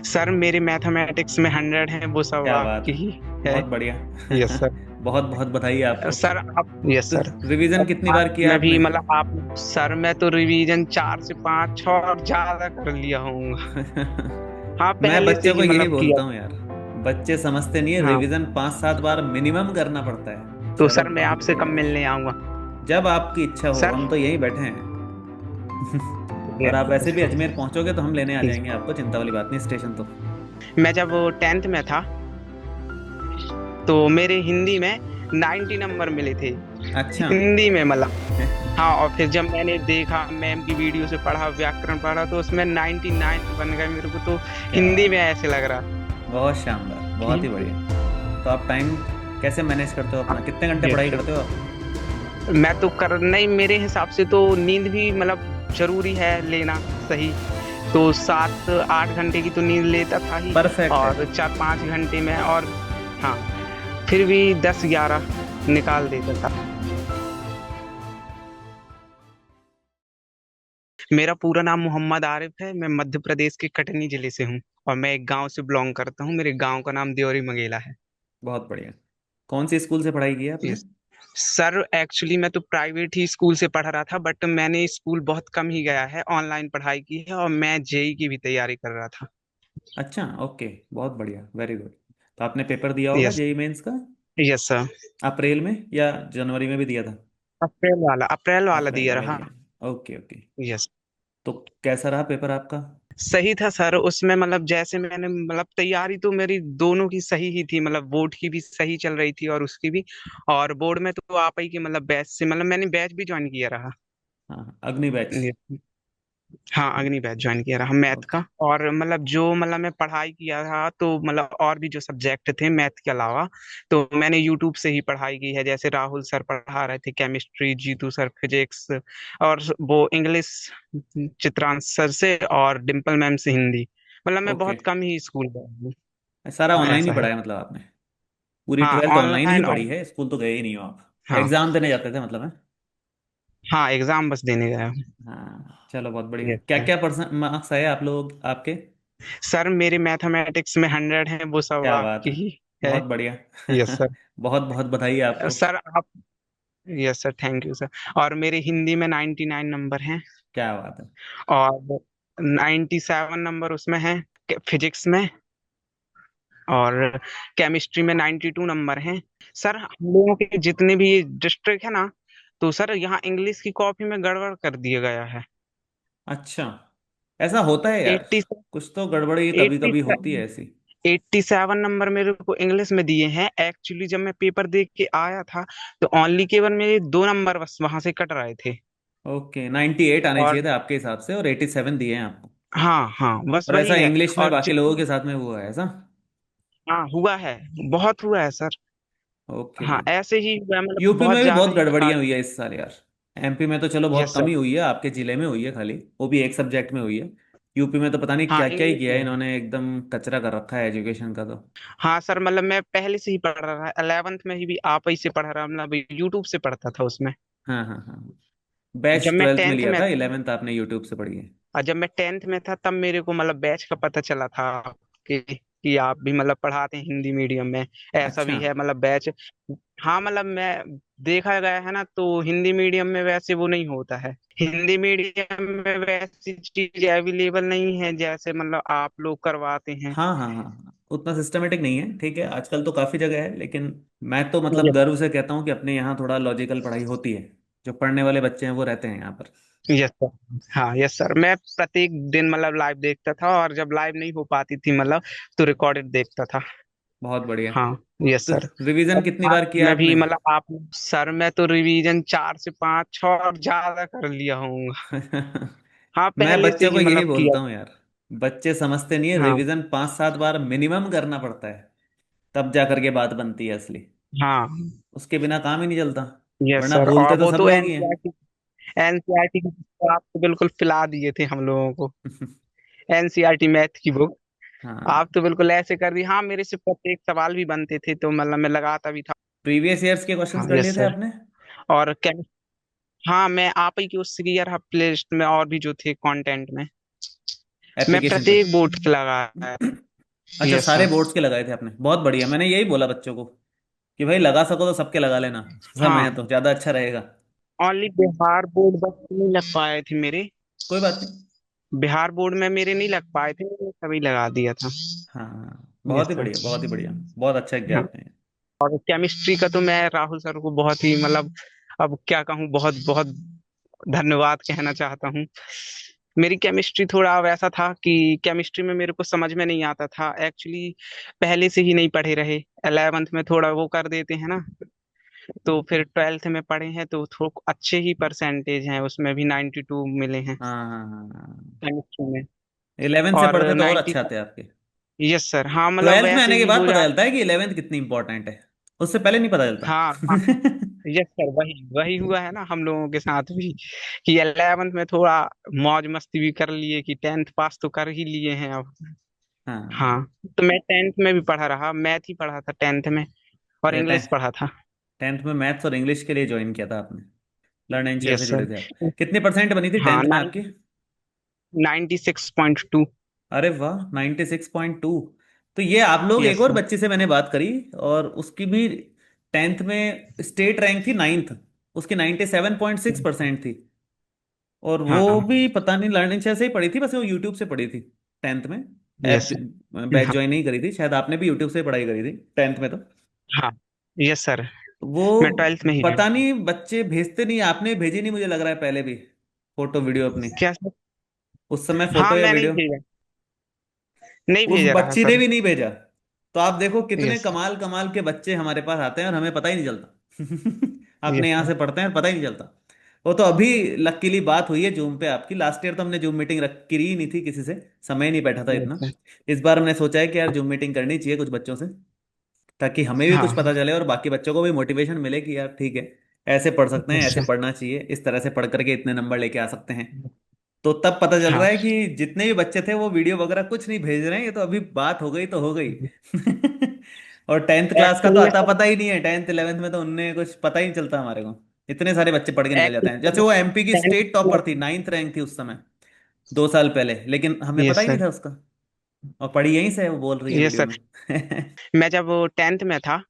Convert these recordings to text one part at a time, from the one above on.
Sir मेरे mathematics में 100 है, वो सब क्या बात आपकी है। ही है। बहुत बढ़िया। Yes sir. बहुत बहुत बधाई आपको। सर आप, यस तो सर। रिवीजन अब कितनी आप बार किया में भी आपने? मतलब आप, सर मैं तो रिवीजन 4 से 5 और ज्यादा कर लिया हूँ। हाँ मैं पहले से बच्चों को ही यही मतलब किया। बोलता हूँ यार। बच्चे समझते नहीं है, हाँ रिवीजन 5-7 बार मिनिमम करना पड़ता है। तो चलो सर मैं बहुत आपसे कब बढ़िया। मिलने आऊंगा? जब आपकी इच्छा हो, सर हम तो यहीं बैठे हैं। और आप ऐसे भी अजमेर पहुंचोगे तो हम लेने आ जाएंगे आपको, चिंता वाली बात नहीं, स्टेशन तो। मैं जब 10th में था तो मेरे हिंदी में 90 नंबर मिले थे। अच्छा। हिंदी में मतलब। हाँ और फिर जब मैंने देखा मैम की वीडियो से पढ़ा, व्याकरण पढ़ा, तो उसमें 99 बन गए मेरे को तो। क्या हिंदी बात में है। ऐसे लग रहा बहुत शानदार, कि बहुत ही बढ़िया। तो आप टाइम कैसे मैनेज करते हो अपना, कितने घंटे यस पढ़ाई सर। करते हो आप? मैं तो कर नहीं, मेरे हिसाब से तो नींद भी मतलब जरूरी है लेना। सही। तो 7 8 घंटे की तो नींद लेता था ही। परफेक्ट है। और 4 5 घंटे में और, हाँ, फिर भी 10 11 निकाल देता था। मेरा पूरा नाम मोहम्मद आरिफ है। मैं मध्य प्रदेश के कटनी जिले से हूँ। और मैं एक गांव से बिलोंग करता हूँ। मेरे गांव का नाम देवरी मंगेला है। बहुत बढ़िया। कौन सी स्कूल से पढ़ाई की है आपने? Yes sir. एक्चुअली मैं तो प्राइवेट ही स्कूल से पढ़ रहा था, बट मैंने स्कूल बहुत कम ही गया है, ऑनलाइन पढ़ाई की है, और मैं जेई की भी तैयारी कर रहा था। अच्छा, ओके, बहुत बढ़िया, वेरी गुड। तो आपने पेपर दिया होगा यस। जेई मेंस का? Yes sir. अप्रैल में या जनवरी में भी दिया था? अप्रैल वाला अप्रैल दिया वाला रहा। दिया। Okay okay. यस। तो कैसा रहा पेपर आपका? सही था सर। उसमें मतलब जैसे मैंने मतलब तैयारी तो मेरी दोनों की सही ही थी, मतलब बोर्ड की भी सही चल रही थी और उसकी भी। और बोर्ड में तो आप ही की मतलब बैच से, मतलब मैंने बैच भी ज्वाइन किया रहा। हाँ, अग्नि बैच। हाँ अग्नि बैच ज्वाइन किया रहा मैथ ओके। का। और मतलब जो मतलब मैं पढ़ाई किया था तो मतलब और भी जो सब्जेक्ट थे मैथ के अलावा, तो मैंने यूट्यूब से ही पढ़ाई की है। जैसे राहुल सर पढ़ा रहे थे केमिस्ट्री, जीतू सर फिजिक्स, और वो इंग्लिश चित्रांश सर से, और डिम्पल मैम से हिंदी। मतलब मैं ओके। बहुत कम ही स्कूल गया हूँ। सारा ऑनलाइन ही ऐसा पढ़ा है। है मतलब आपने? पूरी हाँ 12th ऑनलाइन ही ऑनलाइन और, पढ़ी है, स्कूल तो गए ही नहीं हो आप? हाँ एग्जाम देने जाते थे मतलब है? हाँ एग्जाम बस देने गया हूँ। हाँ चलो, बहुत बढ़िया। Yes, क्या sir। क्या परसेंट मार्क्स आए आप लोग आपके? सर मेरे मैथमेटिक्स में 100 है, वो सब क्या बात आपकी है। ही है। बहुत बढ़िया। Yes sir. बहुत बहुत बधाई है आपको। सर आप, yes sir, thank you sir. और मेरे हिंदी में 99 नंबर हैं। क्या बात है। और 97 नंबर उसमें है फिजिक्स में। और केमिस्ट्री में 92 नंबर हैं। सर हम लोगों के जितने भी डिस्ट्रिक्ट है ना, तो सर यहाँ इंग्लिश की कॉपी में गड़बड़ कर दिया गया है। अच्छा, ऐसा होता है यार। 80, कुछ तो गड़बड़ी कभी एट्टी कभी होती है ऐसी। 87 नंबर मेरे को इंग्लिश में दिए हैं। एक्चुअली जब मैं पेपर देख के आया था तो ओनली केवल मेरे 2 नंबर बस वहां से कट रहे थे। ओके, 98 आने और चाहिए थे आपके हिसाब से, और 87 दिए हैं आपको। हाँ हाँ बस और ऐसा वही है। इंग्लिश में और बाकी लोगों के साथ में हुआ है ऐसा? हाँ हुआ है, बहुत हुआ है सर। ओके। हाँ ऐसे ही हुआ है, मतलब यूपी बहुत में भी ज्यादा बहुत ही था। गड़बड़ियां हुई है इस साल यार। एमपी में तो चलो बहुत यस कम सर। ही हुई है, आपके जिले में हुई है खाली, वो भी एक सब्जेक्ट में हुई है। यूपी में तो पता नहीं हाँ क्या क्या ही इंग्लिश किया है में। इन्होंने, एकदम कचरा कर रखा है एजुकेशन का तो। हाँ सर मतलब मैं पहले से ही पढ़ रहा था, 11th में ही भी आप ही से पढ़ रहा, मतलब यूट्यूब से पढ़ता था उसमें। हाँ हाँ हाँ। बैच जब मैं 12th में 10th लिया में था, था, 11th आपने यूट्यूब से पढ़ी है? और जब मैं 10th में था तब मेरे को मतलब बैच का पता चला था कि आप भी मतलब पढ़ाते हैं हिंदी मीडियम में। ऐसा अच्छा। भी है मतलब बैच। हाँ मतलब मैं, देखा गया है ना, तो हिंदी मीडियम में वैसे वो नहीं होता है। हिंदी मीडियम में वैसी चीज अवेलेबल नहीं है जैसे मतलब आप लोग करवाते हैं। हाँ हाँ हाँ हाँ, उतना सिस्टमेटिक नहीं है, ठीक है, आजकल तो काफ़ी जगह है, लेकिन मैं तो मतलब यस। गर्व से कहता हूँ कि अपने यहाँ थोड़ा लॉजिकल पढ़ाई होती है। जो पढ़ने वाले बच्चे हैं वो रहते हैं यहाँ पर। Yes sir. हाँ यस सर, मैं प्रत्येक दिन मतलब लाइव देखता था, और जब लाइव नहीं हो पाती थी मतलब, तो रिकॉर्डेड देखता था। बहुत बढ़िया। हाँ यस तो सर। रिवीजन अब कितनी आप बार किया में भी आपने? मतलब आप, सर मैं तो रिवीजन 4 से 5 और ज्यादा कर लिया हूँ। हाँ मैं पहले से बच्चों को ही यही मतलब किया। बोलता हूँ यार। बच्चे समझते नहीं है, हाँ रिवीजन 5-7 बार मिनिमम करना पड़ता है, तब जा करके बात बनती है असली। हाँ उसके बिना काम ही नहीं चलता। यस वरना सर। और भूलते तो वो सब तो लोग ही हैं। एनसीईआरटी की बुक आप तो बिल्कुल पिला दिए थे हम लोगों को। एनसीईआरटी मैथ की बुक हाँ। आप तो बिल्कुल ऐसे कर दी। हाँ मेरे से प्रत्येक सवाल भी बनते थे तो मतलब मैं लगाता भी था। प्रीवियस ईयर्स के क्वेश्चंस हाँ कर लिए यस थे सर। आपने? और हाँ मैं आप ही की उस ईयर लिस्ट में और भी जो थे कंटेंट में। मैं एप्लीकेशन पे? प्रत्येक बोर्ड पे लगाया। अच्छा, यस सारे सर। बोर्ड्स के लगाए थे आपने, बहुत बढ़िया। मैंने यही बोला बच्चों को कि भाई लगा सको तो सबके लगा लेना, समय है हाँ, तो ज़्यादा अच्छा रहेगा। ओनली बिहार बोर्ड बस नहीं लग पाए थे मेरे। कोई बात नहीं। बिहार बोर्ड में मेरे नहीं लग पाए थे, मैंने सभी लगा दिया था। हाँ, यस बहुत ही सर। बढ़िया, बहुत ही बढ़िया। बहुत अच्छा किया हाँ, आपने। और केमिस्ट्री का तो मैं राहुल सर को बहुत ही मतलब, अब क्या कहूँ, बहुत बहुत धन्यवाद कहना चाहता हूँ। मेरी केमिस्ट्री थोड़ा वैसा था कि केमिस्ट्री में मेरे को समझ में नहीं आता था एक्चुअली, पहले से ही नहीं पढ़े रहे। 11th में थोड़ा वो कर देते हैं ना, तो फिर 12th में पढ़े हैं तो थोड़ा अच्छे ही परसेंटेज हैं, उसमें भी 92 मिले हैं हाँ हाँ हाँ हाँ। केमिस्ट्री में। 11th से और पढ़ते तो और 90। अच्छे आते आपके। यस सर, हाँ मतलब 12th में वैसे आने के भी बाद हो पता जाता। चलता है कि 11th कितनी इंपॉर्टेंट है, उससे पहले नहीं पता हाँ चलता। हाँ। यस सर, वही वही हुआ है ना हम लोगों के साथ भी, कि 11th में थोड़ा मौज मस्ती भी कर लिए कि 10th पास तो कर ही लिए हैं अब। हाँ। हाँ, तो मैं 10th में भी पढ़ा रहा, मैथ ही पढ़ा था 10th में, और अच्छा, इंग्लिश पढ़ा था। 10th में मैथ्स और इंग्लिश के लिए ज्वाइन किया था आपने? लर्न एंड शेयर से यस जुड़े सर। थे आप? कितनी परसेंट बनी थी हाँ, 10th में आपकी? 96.2। अरे वाह, 96.2। तो ये आप लोग, एक यस और सर। बच्चे से मैंने बात करी, और उसकी भी 10th में स्टेट रैंक थी 9th, उसकी 97.6% थी। और वो हाँ। भी पता नहीं लर्निंग शेयर से ही पढ़ी थी, बस वो यूट्यूब से पढ़ी थी 10th में। App, yes sir. बैच हाँ ज्वाइन नहीं करी थी शायद, आपने भी यूट्यूब से ही पढ़ाई करी थी 10th में तो। हाँ। Yes sir. वो मैं 12th में ही पता गया। नहीं बच्चे भेजते नहीं, आपने भेजी नहीं मुझे लग रहा है पहले भी, फोटो वीडियो अपनी, क्या सर? उस समय हाँ, फोटो या मैं नहीं वीडियो। भेजा, नहीं उस भेजा रहा बच्ची ने सर। भी नहीं भेजा। तो आप देखो कितने यस। कमाल कमाल के बच्चे हमारे पास आते हैं और हमें पता ही नहीं चलता। अपने यस यहाँ सर। से पढ़ते हैं और पता ही नहीं चलता। वो तो अभी लकीली बात हुई है जूम पे आपकी, लास्ट ईयर तो हमने जूम मीटिंग रख करी ही नहीं थी किसी से, समय ही नहीं बैठा था यस इतना। सर। इस बार हमने सोचा है कि यार जूम मीटिंग करनी चाहिए कुछ बच्चों से, ताकि हमें भी कुछ हाँ। पता चले और बाकी बच्चों को भी मोटिवेशन मिले कि यार ठीक है, ऐसे पढ़ सकते हैं, यस ऐसे सर। पढ़ना चाहिए, इस तरह से पढ़ करके इतने नंबर लेके आ सकते हैं। तो तब पता चल हाँ। रहा है कि जितने भी बच्चे थे वो वीडियो वगैरह कुछ नहीं भेज रहे हैं, ये तो अभी बात हो गई तो हो गई। और 10th क्लास का तो एक्चुअली में आता सर, पता ही नहीं है, 10th 11th में तो उनने कुछ पता ही नहीं चलता हमारे को। इतने सारे बच्चे पढ़ के निकल जाते हैं, जैसे एक्चुअली वो एमपी की 10th। स्टेट टॉपर थी, 9th रैंक थी उस समय, 2 साल पहले, लेकिन हमें पता यस ही नहीं सर। था उसका। और पढ़ी यहीं से है, वो बोल रही है यस वीडियो सर। में। मैं जब 10th में था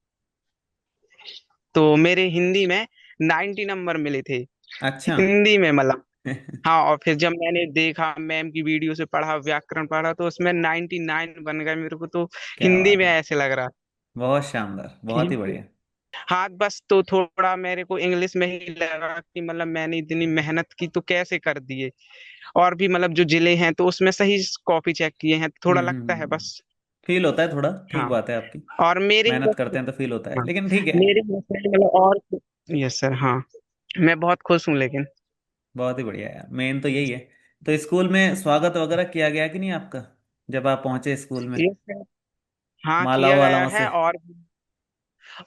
तो मेरे हिंदी में 90 नंबर मिले थे, अच्छा। हिंदी में मतलब। हाँ, और फिर जब मैंने देखा मैम की वीडियो से पढ़ा, व्याकरण पढ़ा, तो उसमें 99 बन गए मेरे को तो। क्या हिंदी बात में है, ऐसे लग रहा बहुत शानदार, बहुत ही था। बढ़िया। हाँ, बस तो थोड़ा मेरे को इंग्लिश में ही लगा कि मतलब मैंने इतनी मेहनत की तो कैसे कर दिए। और भी मतलब जो जिले हैं तो उसमें सही कॉपी चेक किए हैं, थोड़ा लगता है बस। फील होता है थोड़ा, ठीक हाँ, बात है आपकी। और मेरे ही मेहनत करते बस। हैं तो फील होता है, हाँ, लेकिन ठीक है। मेरे ही बस नहीं, मतलब और। यस सर, हाँ। मैं बहुत खुश हूँ लेकिन। बहुत ही बढ़िया यार, मेन तो यही है। तो स्कूल में स्वागत वगैरह किया गया कि नहीं आपका, जब आप पहुंचे स्कूल में, यस सर। हाँ, मालाओं किया गया वालाओं है। से?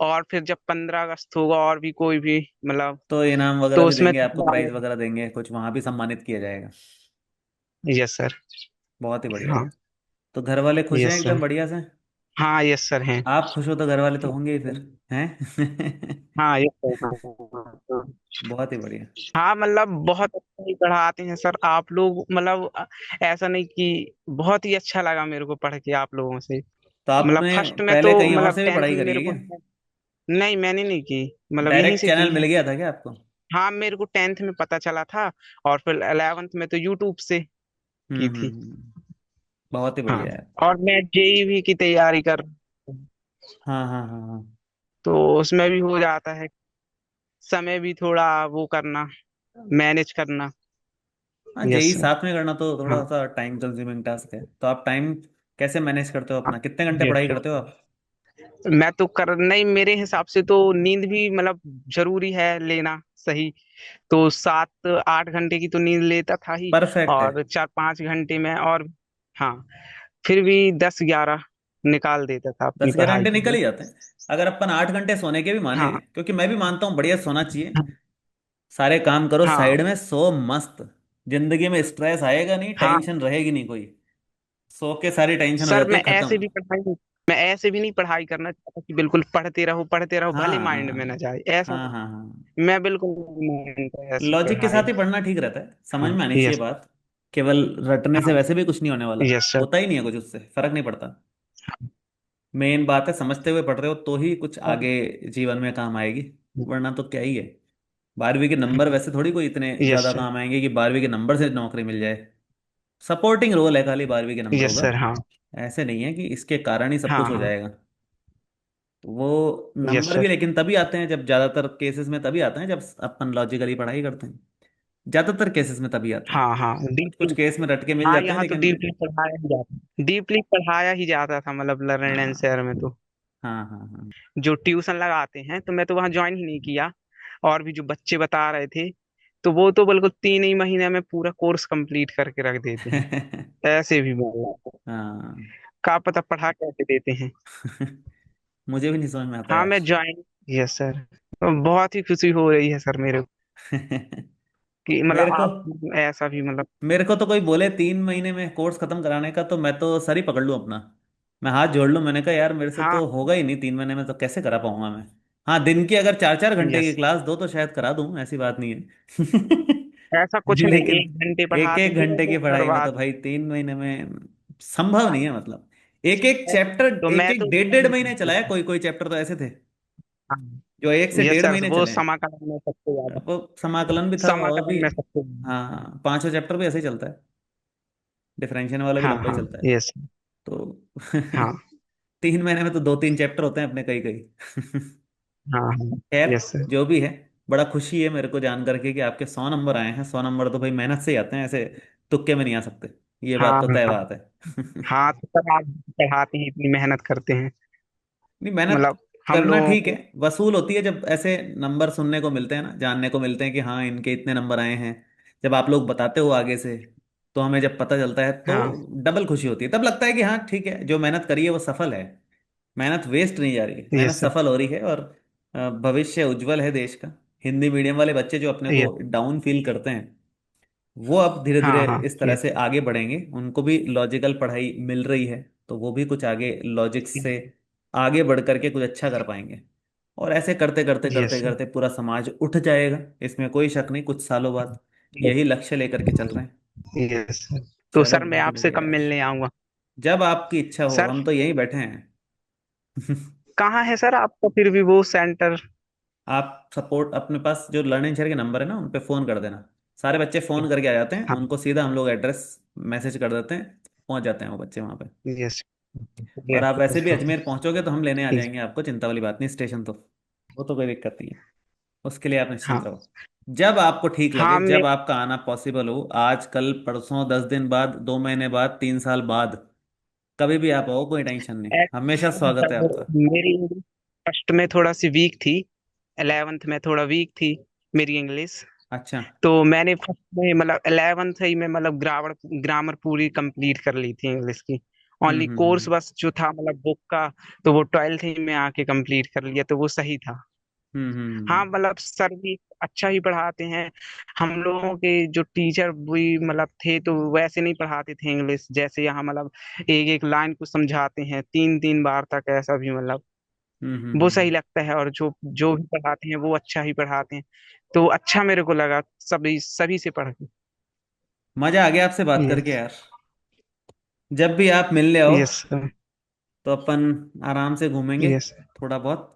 और फिर जब 15 अगस्त होगा और भी कोई भी मतलब, तो इनाम वगैरह तो भी उसमें देंगे आपको, थोड़ा। प्राइज वगैरह देंगे कुछ, वहां भी सम्मानित किया जाएगा? Yes sir. बहुत ही बढ़िया हाँ। यार। तो घर वाले खुश हैं यस एकदम सर। बढ़िया से? हाँ, यस सर हैं। आप खुश हो तो घर वाले तो होंगे ही फिर, हैं? हाँ, यस सर। हाँ। बहुत ही बढ़िया। हाँ, मतलब बहुत अच्छा ही पढ़ाते हैं सर आप लोग, मतलब ऐसा नहीं कि, बहुत ही अच्छा लगा मेरे को पढ़ के आप लोगों से। तो मतलब आपने फर्स्ट में पहले तो कहीं और मतलब से भी 10th पढ़ाई में करी मेरे है को, क्या? नहीं मैंने नहीं की, मतलब यहीं डायरेक्ट से की चैनल मिल है। गया था क्या आपको? हाँ, मेरे को 10th में पता चला था, और फिर 11th में तो यूट्यूब से की थी। बहुत ही हाँ, बढ़िया है। और मैं जेईई की तैयारी कर, हाँ हाँ हाँ हाँ। तो उसमें भी हो जाता है, समय भी थोड़ा वो करना, मैनेज करना। हाँ, यस जेई सर। साथ में करना तो हाँ। थोड़ा सा टाइम कंज्यूमिंग टास्क है, तो आप टाइम कैसे मैनेज करते हो अपना, कितने घंटे यस पढ़ाई सर। करते हो आप? मैं तो कर नहीं, मेरे हिसाब से तो नींद भी मतलब जरूरी है लेना, सही। तो 7-8 घंटे की तो नींद लेता था ही, परफेक्ट है। और 4-5 घंटे में और। हाँ, फिर भी 10-11 निकाल देता था अपनी 10 11 घंटे पढ़ाई के निकल लिए। ही जाते हैं। अगर अपन 8 घंटे सोने के भी माने, हाँ क्योंकि मैं भी मानता हूँ बढ़िया सोना चाहिए, सारे काम करो हाँ। साइड में, सो मस्त। जिंदगी में स्ट्रेस आएगा नहीं, हाँ टेंशन रहेगी नहीं कोई, सो के सारी टेंशन हो सर, जाती है खत्म। मैं ऐसे भी नहीं पढ़ाई करना चाहता कि बिल्कुल पढ़ते रहो भले हाँ माइंड में ना हाँ जाए, ऐसा हाँ नहीं। हाँ हाँ। मैं बिल्कुल नहीं मानता ऐसी लॉजिक के साथ पढ़ाई। ही पढ़ना ठीक रहता है, समझ हाँ। में आनी चाहिए यस। बात केवल रटने से हाँ। वैसे भी कुछ नहीं होने वाला। Yes sir. होता ही नहीं है कुछ, उससे फर्क नहीं पड़ता। मेन बात है समझते हुए पढ़ रहे हो तो ही कुछ आगे जीवन में काम आएगी, वरना तो क्या ही है। 12वीं के नंबर वैसे थोड़ी कोई इतने यस ज्यादा सर। काम आएंगे कि 12वीं के नंबर से नौकरी मिल जाए। सपोर्टिंग रोल है खाली 12वीं के नंबरों यस का। सर। हाँ। ऐसे नहीं है कि इसके कारण ही सब हाँ। कुछ हो हाँ। जाएगा। तो वो यस नंबर भी सर। लेकिन तभी आते हैं, जब ज्यादातर केसेस में तभी आते हैं जब अपन लॉजिकली पढ़ाई करते हैं। ज्यादातर केसेस में तभी आते हैं। हाँ। हाँ कुछ कुछ डीपली। केस में रट के मिल हाँ जाते हैं यहाँ तो लेकिन। डीपली पढ़ाया ही जाता, डीपली पढ़ाया ही जाता था मतलब लर्न एंड हाँ शेयर में तो। हाँ हाँ हाँ। जो ट्यूशन लगाते हैं तो मैं तो वहाँ ज्वाइन ही नहीं किया। और भी जो बच्चे बता रहे थे तो वो तो बिल्कुल 3 ही महीने में पूरा कोर्स कंप्लीट करके रख देते हैं। ऐसे भी बोला। हाँ। का पता पढ़ा कैसे देते हैं। मुझे भी नहीं समझ में आता हाँ यार। मैं ज्वाइन। Yes sir. बहुत ही खुशी हो रही है सर मेरे को कि मतलब मेरे को आप ऐसा भी मतलब। मेरे को तो कोई बोले 3 महीने में कोर्स खत्म कराने का तो मैं तो सर ही पकड़ लूँ अपना। मैं हाथ जोड़ लूँ, मैंने कहा यार मेरे से हाँ। तो होगा ही नहीं 3 महीने में, तो कैसे करा पाऊंगा मैं। हाँ, दिन की अगर 4 4 घंटे की यस। क्लास दो तो शायद करा दूं, ऐसी बात नहीं है। ऐसा कुछ नहीं, लेकिन 1 घंटे एक पढ़ा एक देंगे घंटे वो की पढ़ाई में करवा तो दें। भाई 3 महीने में संभव नहीं है, मतलब एक एक चैप्टर तो एक मैं एक तो डेढ़ डेढ़ महीने चलाया, कोई कोई चैप्टर तो ऐसे थे हाँ। जो 1 से 1.5 महीने वो चले हैं। समाकलन में सबसे ज्यादा। वो समाकलन भी था और भी। समाकलन में सबसे ज्यादा। हाँ, पांचों चैप्टर भी ऐसे ही चलता है। डिफरेंशियल वाला भी हाँ। लंबा ही हाँ। चलता है। यस। तो हाँ। 3 महीने में तो 2 3 चैप्टर होते हैं अपने, कई कई। हाँ। हाँ। खैर, यस सर। जो भी है, बड़ा खुशी है मेरे को जान करके कि आपके 100 नंबर आए हैं। 100 नंबर तो भाई मेहनत से ही आते हैं, ऐसे तुक्के में नहीं आ सकते। ये बात हाँ। तो तय हाँ। बात है। हाँ तो सर आप पढ़ाते हैं, इतनी मेहनत करते हैं नहीं, मेहनत मतलब हम करना लोगों ठीक है, को। वसूल होती है जब ऐसे नंबर सुनने को मिलते हैं ना, जानने को मिलते हैं कि हाँ इनके इतने नंबर आए हैं। जब आप लोग बताते हो आगे से, तो हमें जब पता चलता है तो हाँ। डबल खुशी होती है। तब लगता है कि हाँ ठीक है, जो मेहनत करी है वो सफल है। मेहनत वेस्ट नहीं जा रही है, मेहनत यस सर। सफल हो रही है। और भविष्य उज्जवल है देश का। हिंदी मीडियम वाले बच्चे जो अपने को यस। डाउन फील करते हैं, वो अब धीरे धीरे हाँ। हाँ। इस तरह यस। से आगे बढ़ेंगे। उनको भी लॉजिकल पढ़ाई मिल रही है, तो वो भी कुछ आगे लॉजिक से आगे बढ़ करके कुछ अच्छा कर पाएंगे। और ऐसे करते करते करते यस। करते पूरा समाज उठ जाएगा। इसमें कोई शक नहीं, कुछ सालों बाद यही लक्ष्य लेकर के चल रहे हैं। Yes sir. तो चलो सर मैं बहुत आपसे बढ़िया कब यार। मिलने आऊँगा। जब आपकी इच्छा हो, सर हम तो यहीं बैठे हैं। कहाँ है सर आपका फिर भी वो सेंटर। आप सपोर्ट अपने पास जो लर्निंग शेयर के नंबर है ना, उन पे फ़ोन कर देना। सारे बच्चे फ़ोन करके आ जाते हैं, हाँ। उनको सीधा हम लोग एड्रेस मैसेज कर देते हैं, पहुंच जाते हैं वो बच्चे वहाँ पे। यस। और आप वैसे यस। भी अजमेर पहुंचोगे तो हम लेने आ ठीक। जाएंगे आपको, चिंता वाली बात नहीं। स्टेशन तो वो तो कोई दिक्कत नहीं है, उसके लिए आप निश्चिंत हाँ। रहो। जब आपको ठीक लगे, हाँ मैं। जब आपका आना पॉसिबल हो, आज कल परसों, 10 दिन बाद, 2 महीने बाद, 3 साल बाद, कभी भी आप आओ, कोई टेंशन नहीं, हमेशा एक्चुअली स्वागत है सर आपका। मेरी इंग्लिश फर्स्ट में थोड़ा सी वीक थी, 11th में थोड़ा वीक थी मेरी इंग्लिश। अच्छा। तो मैंने फर्स्ट में मतलब 11th ही में मतलब ग्रामर ग्रामर पूरी कंप्लीट कर ली थी इंग्लिश की। ओनली कोर्स हम्म। बस जो था मतलब बुक का, तो वो 12th ही में आके कंप्लीट कर लिया तो वो सही था। हाँ हम्म। मतलब सर भी अच्छा ही पढ़ाते हैं। हम लोगों के जो टीचर भी मतलब थे तो वैसे नहीं पढ़ाते थे इंग्लिश जैसे यहाँ मतलब एक एक लाइन को समझाते हैं 3 3 बार तक, ऐसा भी मतलब वो हम्म। सही लगता है। और जो जो भी पढ़ाते हैं वो अच्छा ही पढ़ाते हैं। तो अच्छा मेरे को लगा सभी सभी से पढ़ के। मजा आ गया आपसे बात करके यस। यार। जब भी आप मिलने आओ यस सर। तो अपन आराम से घूमेंगे, यस। थोड़ा बहुत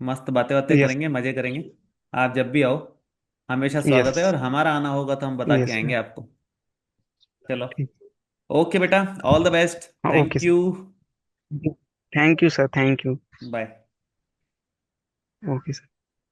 मस्त बातें बातें यस। करेंगे, मजे करेंगे। आप जब भी आओ, हमेशा स्वागत है। यस। और हमारा आना होगा तो हम बता के यस आएंगे सर। आपको। चलो, ठीक। ओके बेटा, ऑल द बेस्ट, हाँ okay thank sir. You. Thank you sir, thank you. Bye. Okay sir.